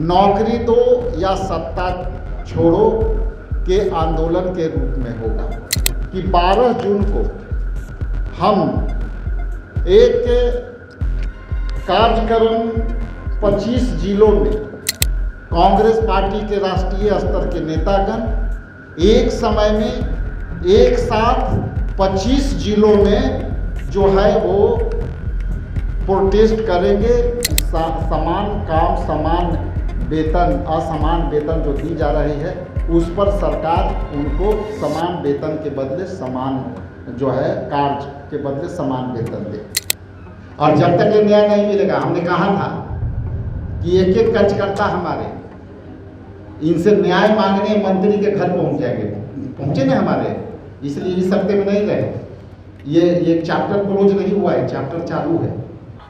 नौकरी दो या सत्ता छोड़ो के आंदोलन के रूप में होगा कि 12 जून को हम एक कार्यक्रम 25 जिलों में कांग्रेस पार्टी के राष्ट्रीय स्तर के नेतागण एक समय में एक साथ 25 जिलों में जो है वो प्रोटेस्ट करेंगे। समान काम समान वेतन, असमान वेतन जो दी जा रही है उस पर सरकार उनको समान वेतन के बदले समान जो है कार्य के बदले समान वेतन दे। और जब तक ये न्याय नहीं मिलेगा, हमने कहा था कि एक एक कार्यकर्ता हमारे इनसे न्याय मांगने मंत्री के घर पहुंच जाएंगे, पहुंचे ना हमारे, इसलिए इस हफ्ते में नहीं रहे। ये चैप्टर क्लोज नहीं हुआ है, चैप्टर चालू है।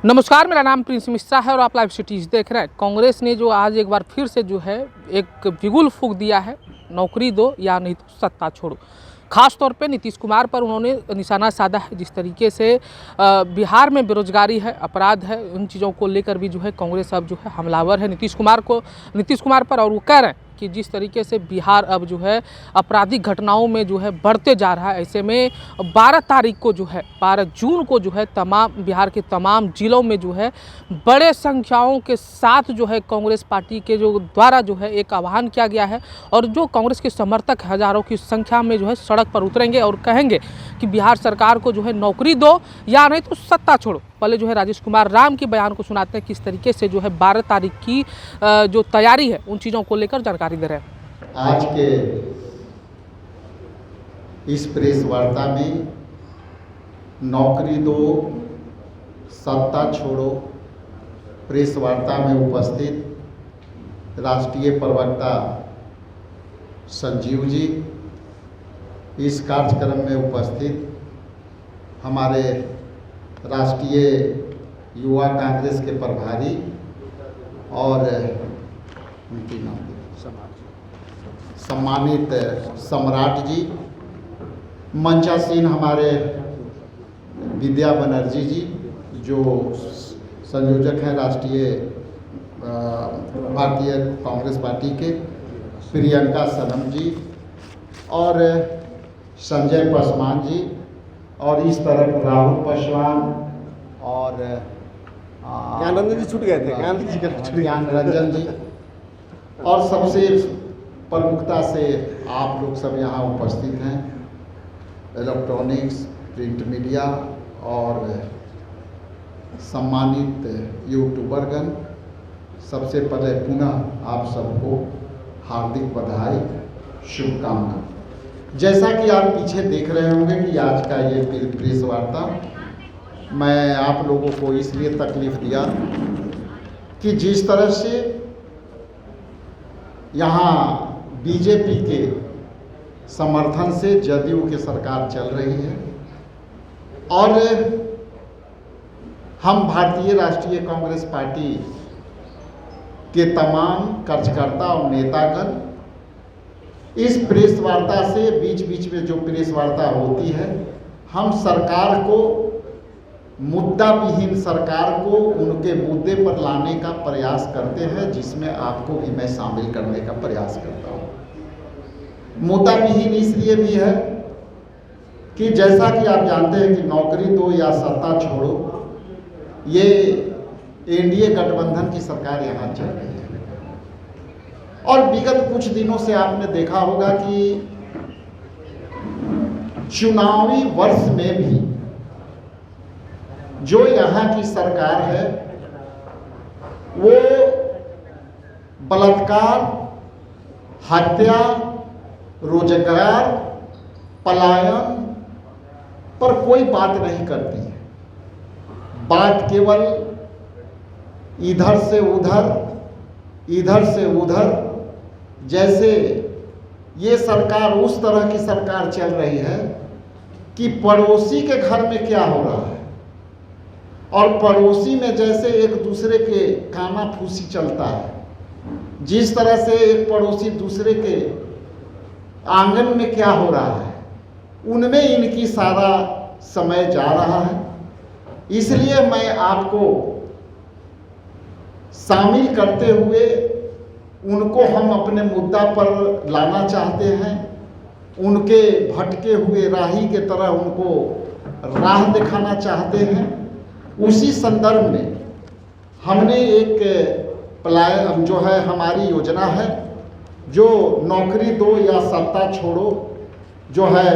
नमस्कार, मेरा नाम प्रिंस मिश्रा है और आप लाइव सिटीज देख रहे हैं। कांग्रेस ने जो आज एक बार फिर से जो है एक बिगुल फूंक दिया है, नौकरी दो या नहीं तो सत्ता छोड़ो। खास तौर पे नीतीश कुमार पर उन्होंने निशाना साधा है। जिस तरीके से बिहार में बेरोजगारी है, अपराध है, उन चीज़ों को लेकर भी जो है कांग्रेस अब जो है हमलावर है नीतीश कुमार पर। और वो कह रहे हैं कि जिस तरीके से बिहार अब जो है आपराधिक घटनाओं में जो है बढ़ते जा रहा है, ऐसे में 12 जून को जो है तमाम बिहार के तमाम जिलों में जो है बड़े संख्याओं के साथ जो है कांग्रेस पार्टी के जो द्वारा जो है एक आह्वान किया गया है और जो कांग्रेस के समर्थक हजारों की संख्या में जो है सड़क पर उतरेंगे और कहेंगे कि बिहार सरकार को जो है नौकरी दो या नहीं तो सत्ता छोड़ो। पहले जो है राजेश कुमार राम के बयान को सुनाते हैं, किस तरीके से जो है 12 तारीख की जो तैयारी है उन चीज़ों को लेकर जानकारी दे रहे हैं। आज के इस प्रेस वार्ता में नौकरी दो सत्ता छोड़ो प्रेस वार्ता में उपस्थित राष्ट्रीय प्रवक्ता संजीव जी, इस कार्यक्रम में उपस्थित हमारे राष्ट्रीय युवा कांग्रेस के प्रभारी और उनकी नाम सम्मानित सम्राट जी, मंचासीन हमारे विद्या बनर्जी जी जो संयोजक हैं राष्ट्रीय भारतीय कांग्रेस पार्टी के, प्रियंका सनम जी और संजय पासवान जी, और इस तरफ राहुल पासवान और ज्ञान रंजन जी छूट गए थे, ज्ञान रंजन जी, और सबसे प्रमुखता से आप लोग सब यहाँ उपस्थित हैं, इलेक्ट्रॉनिक्स, प्रिंट मीडिया और सम्मानित यूट्यूबरगण। सबसे पहले पुनः आप सबको हार्दिक बधाई, शुभकामना। जैसा कि आप पीछे देख रहे होंगे कि आज का ये प्रेस वार्ता मैं आप लोगों को इसलिए तकलीफ दिया कि जिस तरह से यहाँ बीजेपी के समर्थन से जदयू की सरकार चल रही है और हम भारतीय राष्ट्रीय कांग्रेस पार्टी के तमाम कार्यकर्ता और नेतागण इस प्रेस वार्ता से बीच बीच में जो प्रेस वार्ता होती है, हम सरकार को मुद्दा विहीन सरकार को उनके मुद्दे पर लाने का प्रयास करते हैं, जिसमें आपको भी मैं शामिल करने का प्रयास करता हूँ। मुद्दा विहीन इसलिए भी है कि जैसा कि आप जानते हैं कि नौकरी दो या सत्ता छोड़ो, ये एनडीए गठबंधन की सरकार यहाँ चल रही है और विगत कुछ दिनों से आपने देखा होगा कि चुनावी वर्ष में भी जो यहाँ की सरकार है वो बलात्कार, हत्या, रोजगार, पलायन पर कोई बात नहीं करती है। बात केवल इधर से उधर, जैसे ये सरकार उस तरह की सरकार चल रही है कि पड़ोसी के घर में क्या हो रहा है और पड़ोसी में जैसे एक दूसरे के काना फूसी चलता है, जिस तरह से एक पड़ोसी दूसरे के आंगन में क्या हो रहा है उनमें इनकी सारा समय जा रहा है। इसलिए मैं आपको शामिल करते हुए उनको हम अपने मुद्दा पर लाना चाहते हैं, उनके भटके हुए राही के तरह उनको राह दिखाना चाहते हैं। उसी संदर्भ में हमने एक प्लान जो है, हमारी योजना है, जो नौकरी दो या सत्ता छोड़ो जो है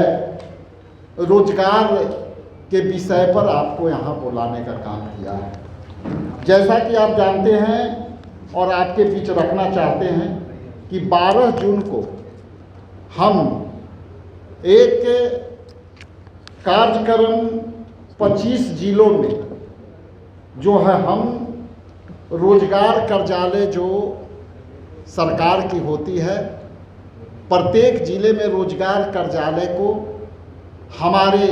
रोजगार के विषय पर आपको यहाँ बुलाने का काम किया है। जैसा कि आप जानते हैं और आपके बीच रखना चाहते हैं कि 12 जून को हम एक कार्यक्रम 25 जिलों में जो है हम रोजगार कार्यालय जो सरकार की होती है, प्रत्येक जिले में रोजगार कार्यालय को हमारे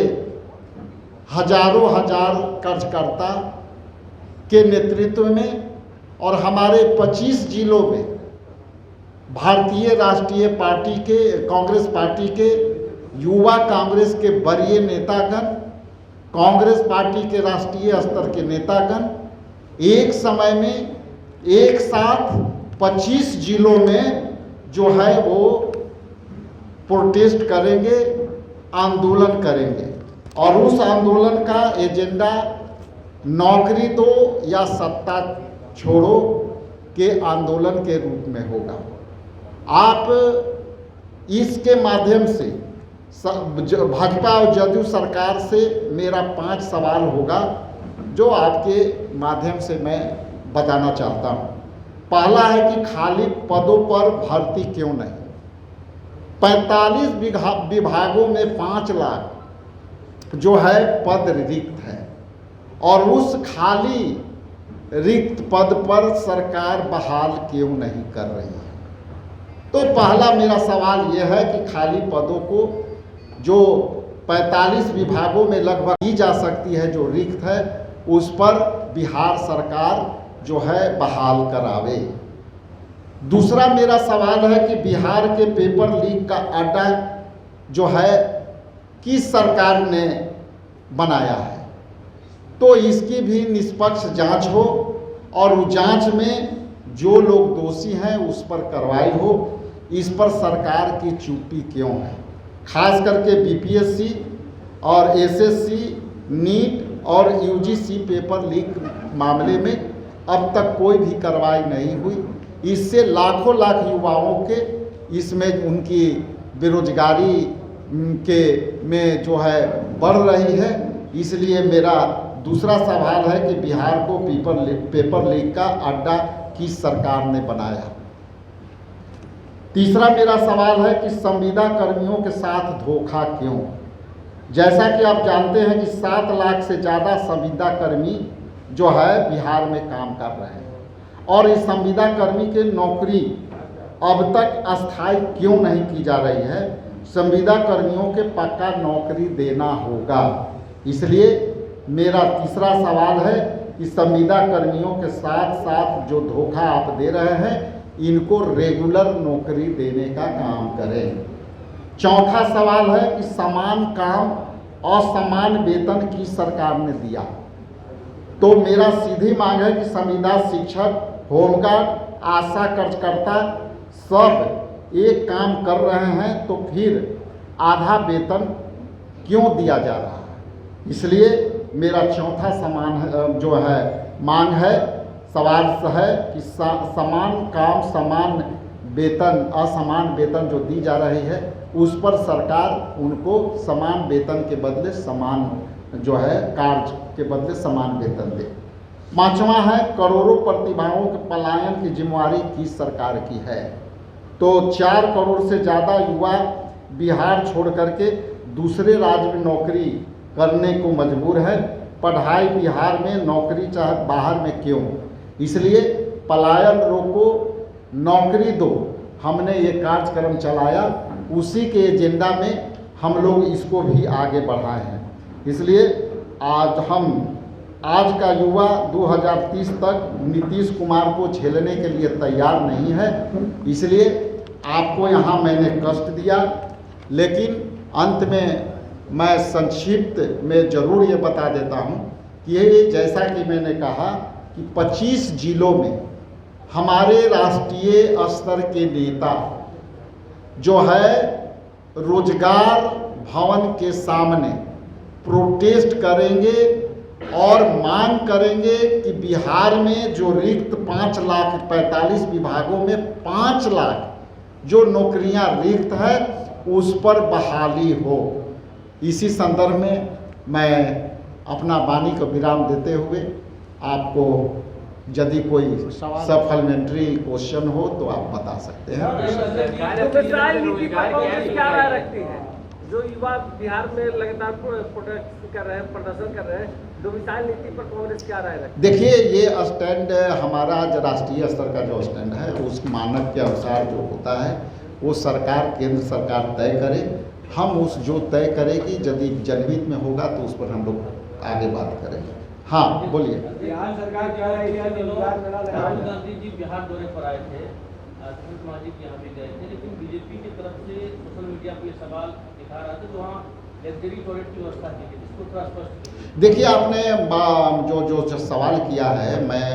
हजारों हजार कार्यकर्ता के नेतृत्व में और हमारे 25 जिलों में भारतीय राष्ट्रीय पार्टी के, कांग्रेस पार्टी के, युवा कांग्रेस के वरीय नेतागण, कांग्रेस पार्टी के राष्ट्रीय स्तर के नेतागण एक समय में एक साथ 25 जिलों में जो है वो प्रोटेस्ट करेंगे, आंदोलन करेंगे। और उस आंदोलन का एजेंडा नौकरी दो या सत्ता छोड़ो के आंदोलन के रूप में होगा। आप इसके माध्यम से भाजपा और जदयू सरकार से मेरा 5 सवाल होगा जो आपके माध्यम से मैं बताना चाहता हूँ। पहला है कि खाली पदों पर भर्ती क्यों नहीं? 45 विभागों में 5 लाख जो है पद रिक्त है और उस खाली रिक्त पद पर सरकार बहाल क्यों नहीं कर रही है? तो पहला मेरा सवाल यह है कि खाली पदों को जो 45 विभागों में लगभग की जा सकती है जो रिक्त है, उस पर बिहार सरकार जो है बहाल करावे। दूसरा मेरा सवाल है कि बिहार के पेपर लीक का अड्डा जो है किस सरकार ने बनाया है, तो इसकी भी निष्पक्ष जांच हो और उस जांच में जो लोग दोषी हैं उस पर कार्रवाई हो। इस पर सरकार की चुप्पी क्यों है? खास करके बीपीएससी और एसएससी, नीट और यूजीसी पेपर लीक मामले में अब तक कोई भी कार्रवाई नहीं हुई। इससे लाखों लाख युवाओं के इसमें उनकी बेरोजगारी के में जो है बढ़ रही है। इसलिए मेरा दूसरा सवाल है कि बिहार को पेपर लीक का अड्डा किस सरकार ने बनाया? तीसरा मेरा सवाल है कि संविदा कर्मियों के साथ धोखा क्यों? जैसा कि आप जानते हैं कि 7 लाख से ज़्यादा संविदा कर्मी जो है बिहार में काम कर रहे हैं और इस संविदा कर्मी की नौकरी अब तक अस्थायी क्यों नहीं की जा रही है? संविदा कर्मियों के पक्का नौकरी देना होगा। इसलिए मेरा तीसरा सवाल है कि संविदा कर्मियों के साथ साथ जो धोखा आप दे रहे हैं, इनको रेगुलर नौकरी देने का काम करें। चौथा सवाल है कि समान काम और समान वेतन की सरकार ने दिया, तो मेरा सीधी मांग है कि संविदा शिक्षक, होमगार्ड, आशा कार्यकर्ता सब एक काम कर रहे हैं, तो फिर आधा वेतन क्यों दिया जा रहा है? इसलिए मेरा चौथा जो है मांग है, सवाल है कि समान काम समान वेतन, असमान वेतन जो दी जा रही है उस पर सरकार उनको समान वेतन के बदले समान जो है कार्य के बदले समान वेतन दे। पांचवा है करोड़ों प्रतिभाओं के पलायन की जिम्मेवारी किस सरकार की है? तो 4 करोड़ से ज़्यादा युवा बिहार छोड़ करके दूसरे राज्य में नौकरी करने को मजबूर है। पढ़ाई बिहार में, नौकरी चाहे बाहर में क्यों? इसलिए पलायन रोको, नौकरी दो, हमने ये कार्यक्रम चलाया, उसी के एजेंडा में हम लोग इसको भी आगे बढ़ाए हैं। इसलिए आज का युवा 2030 तक नीतीश कुमार को झेलने के लिए तैयार नहीं है। इसलिए आपको यहाँ मैंने कष्ट दिया, लेकिन अंत में मैं संक्षिप्त में ज़रूर ये बता देता हूँ कि ये जैसा कि मैंने कहा कि 25 जिलों में हमारे राष्ट्रीय स्तर के नेता जो है रोजगार भवन के सामने प्रोटेस्ट करेंगे और मांग करेंगे कि बिहार में जो रिक्त 5,45,000 विभागों में 5 लाख जो नौकरियां रिक्त है उस पर बहाली हो। इसी संदर्भ में मैं अपना वाणी को विराम देते हुए आपको यदि कोई सप्लीमेंट्री क्वेश्चन हो तो आप बता सकते हैं। क्या राय रखती है जो युवा बिहार में लगातार प्रोटेस्ट कर रहे हैं, प्रदर्शन कर रहे हैं, डोमिसाइल नीति पर कांग्रेस क्या राय रखती है? देखिए, ये स्टैंड हमारा जो राष्ट्रीय स्तर का जो स्टैंड है उस मानक के अनुसार जो होता है वो सरकार, केंद्र सरकार तय करे। हम उस जो तय करेगी, यदि जनहित में होगा तो उस पर हम लोग आगे बात करेंगे। हाँ, बोलिए। बिहार सरकार क्या रही है? राहुल गांधी जी बिहार दौरे पर आए थे, सुमित महाजिक यहाँ भी गए थे, लेकिन बीजेपी की तरफ से सोशल मीडिया पर ये सवाल दिखा रहा था, वहाँ लग्जरी टॉयलेट की व्यवस्था की गई, इसको थोड़ा स्पष्ट कीजिए। देखिए, आपने जो सवाल किया है, मैं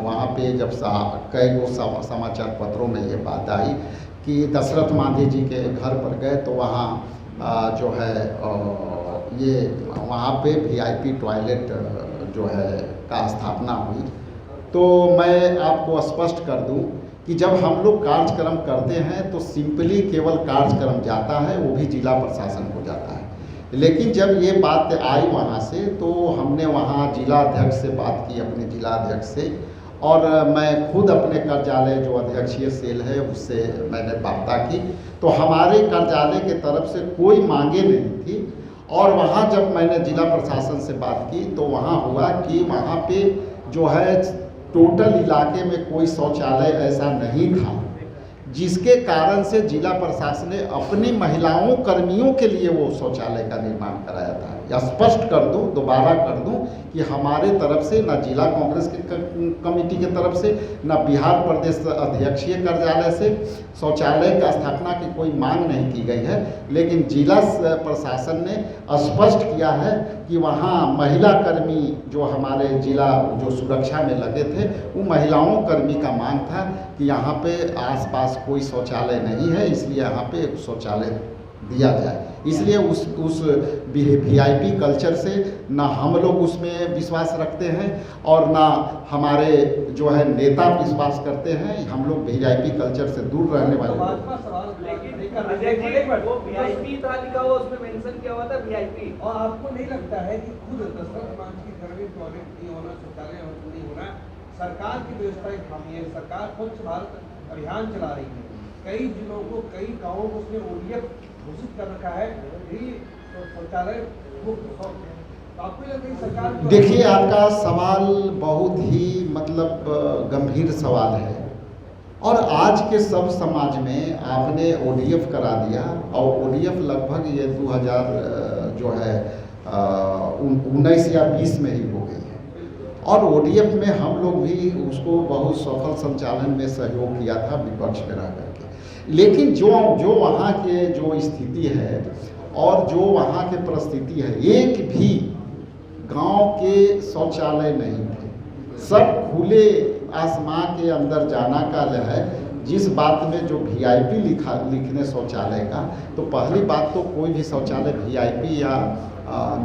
वहाँ पे जब कई गो समाचार पत्रों में ये बात आई कि दशरथ मांझी जी के घर पर गए तो वहाँ जो है ये वहाँ पे VIP टॉयलेट जो है का स्थापना हुई। तो मैं आपको स्पष्ट कर दूं कि जब हम लोग कार्यक्रम करते हैं तो सिंपली केवल कार्यक्रम जाता है, वो भी जिला प्रशासन को जाता है। लेकिन जब ये बात आई वहाँ से तो हमने वहाँ जिला अध्यक्ष से बात की, अपने जिला अध्यक्ष से, और मैं खुद अपने कार्यालय जो अध्यक्षीय सेल है उससे मैंने वार्ता की। तो हमारे कार्यालय के तरफ से कोई मांगे नहीं थी। और वहाँ जब मैंने जिला प्रशासन से बात की तो वहाँ हुआ कि वहाँ पे जो है टोटल इलाके में कोई शौचालय ऐसा नहीं था, जिसके कारण से जिला प्रशासन ने अपनी महिलाओं कर्मियों के लिए वो शौचालय का निर्माण कराया था। या स्पष्ट कर दूं, दोबारा कर दूं कि हमारे तरफ से न जिला कांग्रेस के कमेटी की तरफ से न बिहार प्रदेश अध्यक्षीय कार्यालय से शौचालय का स्थापना की कोई मांग नहीं की गई है। लेकिन जिला प्रशासन ने स्पष्ट किया है कि वहाँ महिला कर्मी जो हमारे जिला जो सुरक्षा में लगे थे, वो महिलाओं कर्मी का मांग था कि यहाँ पे आसपास कोई शौचालय नहीं है, इसलिए यहाँ पे एक शौचालय दिया जाए। इसलिए उस VIP कल्चर से ना हम लोग उसमें विश्वास रखते हैं और ना हमारे जो है नेता विश्वास करते हैं। हम लोग VIP कल्चर से दूर रहने वाले लोग। वो VIP था लिखा हुआ, उसमें मेंशन किया हुआ था VIP। और आपको नहीं लगता है कि खुद दशरथ मांझी के घर में टॉयलेट नहीं होना, शौचालय नहीं होना सरकार की व्यवस्था की खामी है? सरकार स्वच्छ भारत अभियान चला रही है, कई जिलों को, कई गाँवों को उसने ODF घोषित कर रखा है, शौचालय मुक्त। आपको लगता है सरकार? देखिए, आपका सवाल बहुत ही मतलब गंभीर सवाल है और आज के सब समाज में आपने ODF करा दिया और ODF लगभग ये 2000 जो है 19 या 20 में ही हो गई है। और ODF में हम लोग भी उसको बहुत सफल संचालन में सहयोग किया था विपक्ष में रह करके। लेकिन जो वहाँ के जो स्थिति है और जो वहाँ के परिस्थिति है, एक भी गांव के शौचालय नहीं थे, सब खुले आसमान के अंदर जाना का है। जिस बात में जो VIP लिखने शौचालय का, तो पहली बात तो कोई भी शौचालय VIP या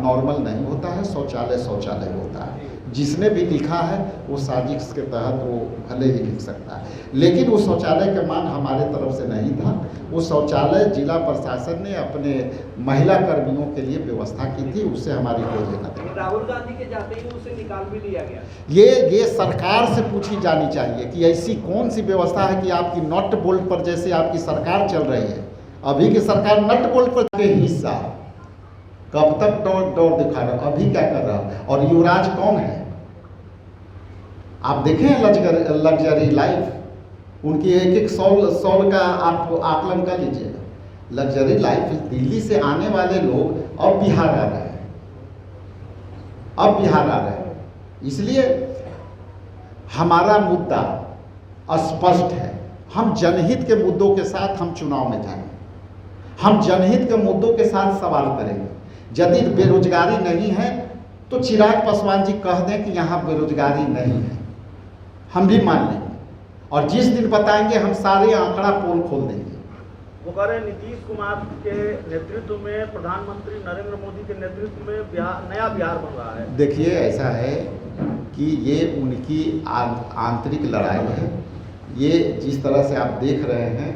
नॉर्मल नहीं होता है, शौचालय होता है। जिसने भी लिखा है वो साजिश के तहत वो भले ही लिख सकता है, लेकिन उस शौचालय का मांग हमारे तरफ से नहीं था। वो शौचालय जिला प्रशासन ने अपने महिला कर्मियों के लिए व्यवस्था की थी, उससे हमारी कोई लेना देना। राहुल गांधी के जाते ही उसे निकाल भी लिया गया। ये सरकार से पूछी जानी चाहिए कि ऐसी कौन सी व्यवस्था है कि आपकी नट बोल्ट पर, जैसे आपकी सरकार चल रही है, अभी की सरकार नट बोल्ट पर के हिस्सा कब तक दौड़ दिखा रहा, अभी क्या कर रहा है? और युवराज कौन है? आप देखें लग्जरी लाइफ, उनकी एक सॉल का आप आकलन कर लीजिएगा। लग्जरी लाइफ, दिल्ली से आने वाले लोग अब बिहार आ रहे हैं, इसलिए हमारा मुद्दा स्पष्ट है। हम जनहित के मुद्दों के साथ हम चुनाव में जाएंगे, हम जनहित के मुद्दों के साथ सवाल करेंगे। यदि बेरोजगारी नहीं है तो चिराग पासवान जी कह दें कि यहाँ बेरोजगारी नहीं है, हम भी मान लेंगे और जिस दिन बताएंगे हम सारे आंकड़ा पोल खोल देंगे। वो कह रहे हैं नीतीश कुमार के नेतृत्व में, प्रधानमंत्री नरेंद्र मोदी के नेतृत्व में नया बिहार बन रहा है। देखिए ऐसा है कि ये उनकी आंतरिक लड़ाई है। ये जिस तरह से आप देख रहे हैं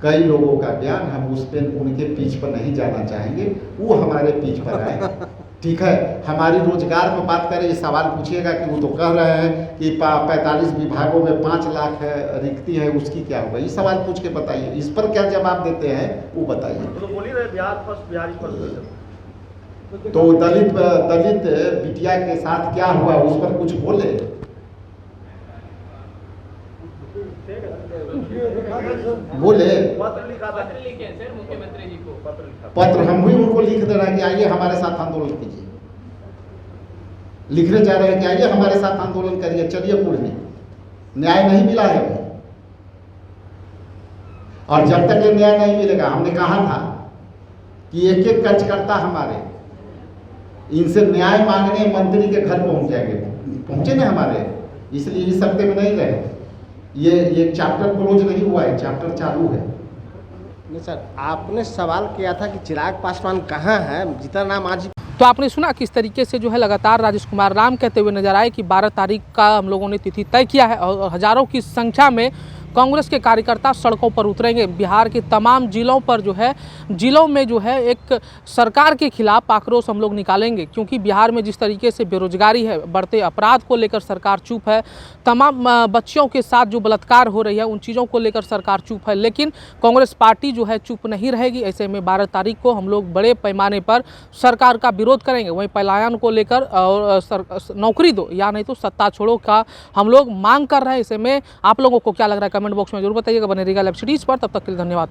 कई लोगों का बयान, हम उस पर उनके पीछ पर नहीं जाना चाहेंगे, वो हमारे पीछ पर आए। ठीक है, हमारी रोजगार में बात करें, ये सवाल पूछिएगा कि वो तो कह रहे हैं कि 45 विभागों में 5 लाख रिक्ति है, उसकी क्या होगा, ये सवाल पूछ के बताइए। इस पर क्या जवाब देते हैं वो बताइए। तो बोल ही रहे बिहार फर्स्ट, बिहारी फर्स्ट। तो दलित बिटिया के साथ क्या हुआ उस पर कुछ बोले? बोले पत्र लिखा था, मुख्यमंत्री जी को पत्र लिखा। पत्र हम भी उनको लिख दे रहे हैं कि आइए हमारे साथ आंदोलन कीजिए। लिखने जा रहे हैं कि आइए हमारे साथ आंदोलन करिए, चलिए पूर्वी। न्याय नहीं मिला है अभी, और जब तक ये न्याय नहीं मिलेगा, हमने कहा था कि एक एक कार्यकर्ता हमारे इनसे न्याय मांगने मंत्री के घर पहुंच जाएंगे, पहुंचे ना हमारे, इसलिए इस हफ्ते में नहीं रहे। ये चैप्टर क्लोज नहीं हुआ है, चैप्टर चालू है। नहीं सर, आपने सवाल किया था कि चिराग पासवान कहाँ है, जितना नाम आज। तो आपने सुना किस तरीके से जो है लगातार राजेश कुमार राम कहते हुए नजर आए कि 12 तारीख का हम लोगों ने तिथि तय किया है और हजारों की संख्या में कांग्रेस के कार्यकर्ता सड़कों पर उतरेंगे। बिहार के तमाम जिलों पर जो है, जिलों में जो है एक सरकार के खिलाफ आक्रोश हम लोग निकालेंगे, क्योंकि बिहार में जिस तरीके से बेरोजगारी है, बढ़ते अपराध को लेकर सरकार चुप है, तमाम बच्चियों के साथ जो बलात्कार हो रही है उन चीज़ों को लेकर सरकार चुप है, लेकिन कांग्रेस पार्टी जो है चुप नहीं रहेगी। ऐसे में 12 तारीख को हम लोग बड़े पैमाने पर सरकार का विरोध करेंगे। वहीं पलायन को लेकर और नौकरी दो या नहीं तो सत्ता छोड़ो का हम लोग मांग कर रहे हैं। ऐसे में आप लोगों को क्या लग रहा है कमेंट बॉक्स में जरूर बताइएगा। बने रहिएगा लाइव सिटीज़ पर, तब तक के लिए धन्यवाद।